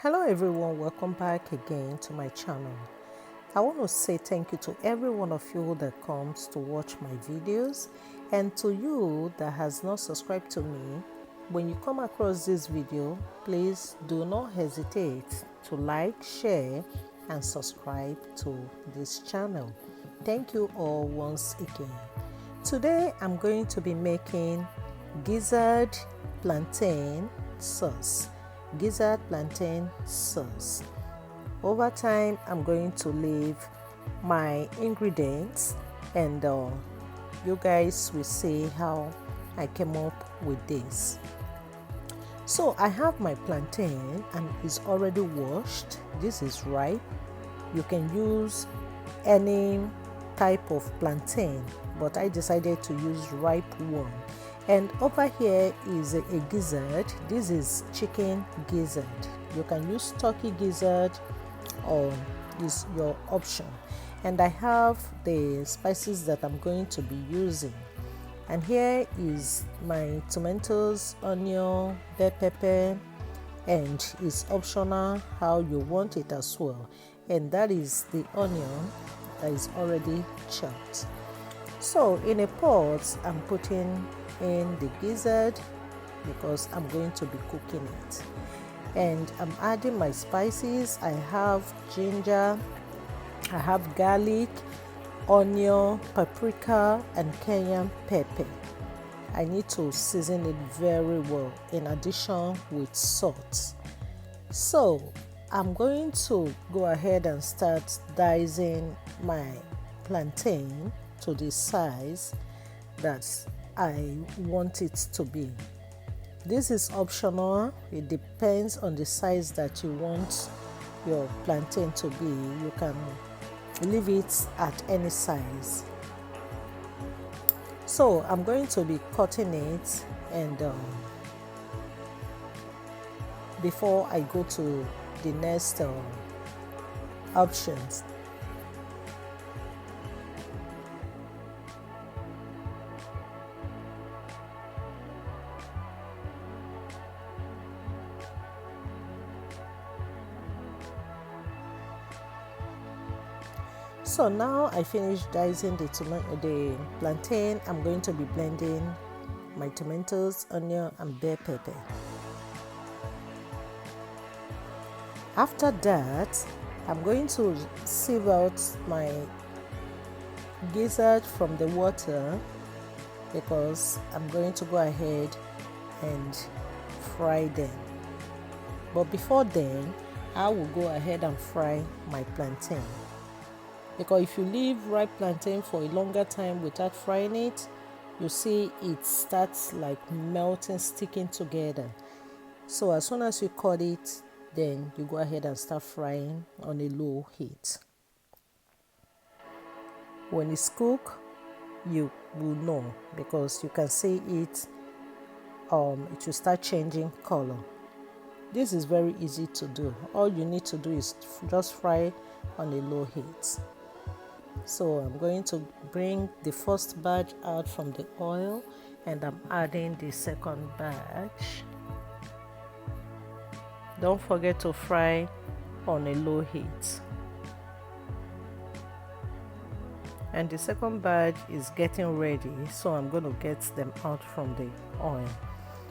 Hello everyone, welcome back again to my channel. I want to say thank you to every one of you that comes to watch my videos, and to you that has not subscribed to me. When you come across this video, please do not hesitate to like, share and subscribe to this channel. Thank you all once again. Today I'm going to be making gizzard plantain sauce. Gizzard plantain sauce. Over time, I'm going to leave my ingredients, and you guys will see how I came up with this. So I have my plantain and it's already washed. This is ripe. You can use any type of plantain, but I decided to use ripe one. And over here is a gizzard. This is chicken gizzard. You can use turkey gizzard, or is your option. And I have the spices that I'm going to be using. And here is my tomatoes, onion, bell pepper, and it's optional how you want it as well. And that is the onion that is already chopped. So in a pot, I'm putting in the gizzard because I'm going to be cooking it, and I'm adding my spices. I have ginger, I have garlic, onion, paprika and cayenne pepper. I need to season it very well, in addition with salt. So I'm going to go ahead and start dicing my plantain to the size that I want it to be. This is optional. It depends on the size that you want your plantain to be. You can leave it at any size. So I'm going to be cutting it, and before I go to the next options. So now I finished dicing the plantain. I'm going to be blending my tomatoes, onion and bell pepper. After that, I'm going to sieve out my gizzard from the water because I'm going to go ahead and fry them. But before then, I will go ahead and fry my plantain. Because if you leave ripe plantain for a longer time without frying it, you see it starts like melting, sticking together. So as soon as you cut it, then you go ahead and start frying on a low heat. When it's cooked, you will know because you can see it. It will start changing color. This is very easy to do. All you need to do is just fry on a low heat. So I'm going to bring the first batch out from the oil, and I'm adding the second batch. Don't forget to fry on a low heat. And the second batch is getting ready, so I'm going to get them out from the oil.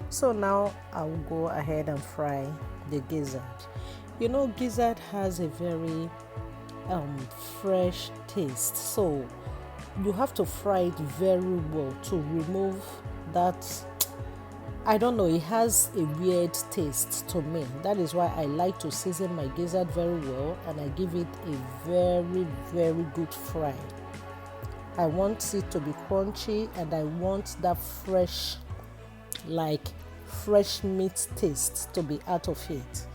So now I will go ahead and fry the gizzard. You know, gizzard has a very fresh taste, so you have to fry it very well to remove that. I don't know, it has a weird taste to me. That is why I like to season my gizzard very well, and I give it a very good fry. I want it to be crunchy, and I want that fresh meat taste to be out of it.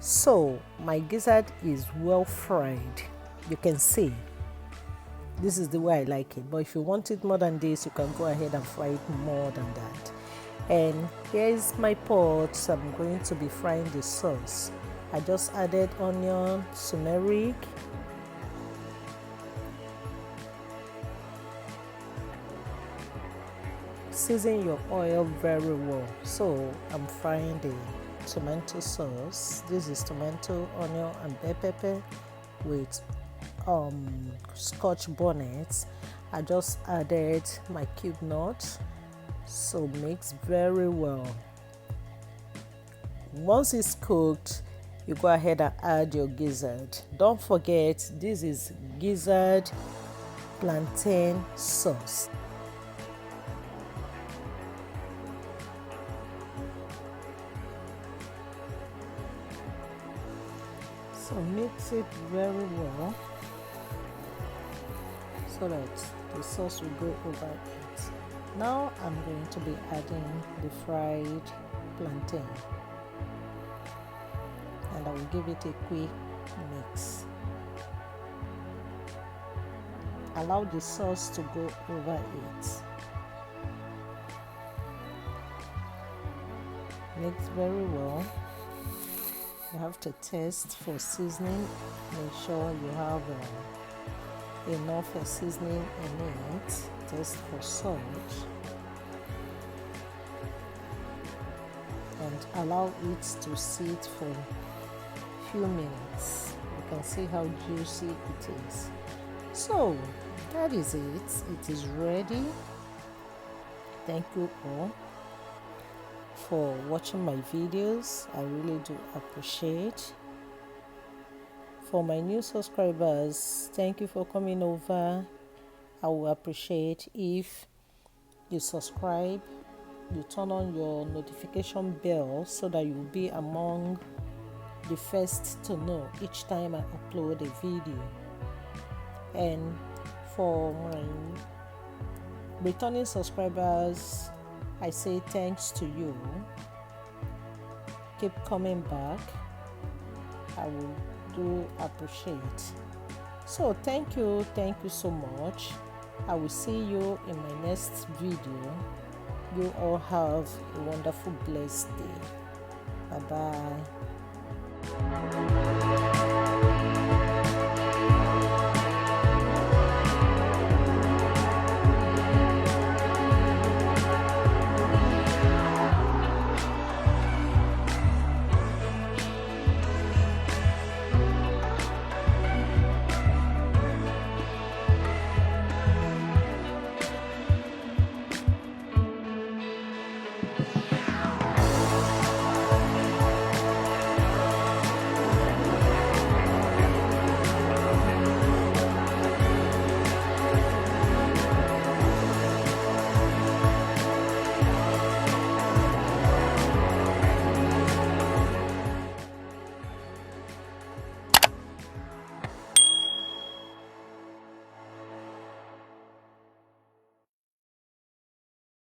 So my gizzard is well fried. You can see this is the way I like it, but if you want it more than this, you can go ahead and fry it more than that. And here is my pot. So I'm going to be frying the sauce. I just added onion, turmeric, season your oil very well. So I'm frying the tomato sauce. This is tomato, onion and bell pepper with scotch bonnet. I just added my cube nut, so mix very well. Once it's cooked, you go ahead and add your gizzard. Don't forget, this is gizzard plantain sauce. So mix it very well so that the sauce will go over it. Now I'm going to be adding the fried plantain, and I will give it a quick mix. Allow the sauce to go over it. Mix very well. You have to taste for seasoning. Make sure you have enough seasoning in it. Taste for salt. And allow it to sit for a few minutes. You can see how juicy it is. So that is it. It is ready. Thank you all for watching my videos. I really do appreciate. For my new subscribers, thank you for coming over. I will appreciate if you subscribe, you turn on your notification bell so that you will be among the first to know each time I upload a video. And for my returning subscribers, I say thanks to you. Keep coming back. I will do appreciate. So thank you so much. I will see you in my next video. You all have a wonderful, blessed day. Bye bye.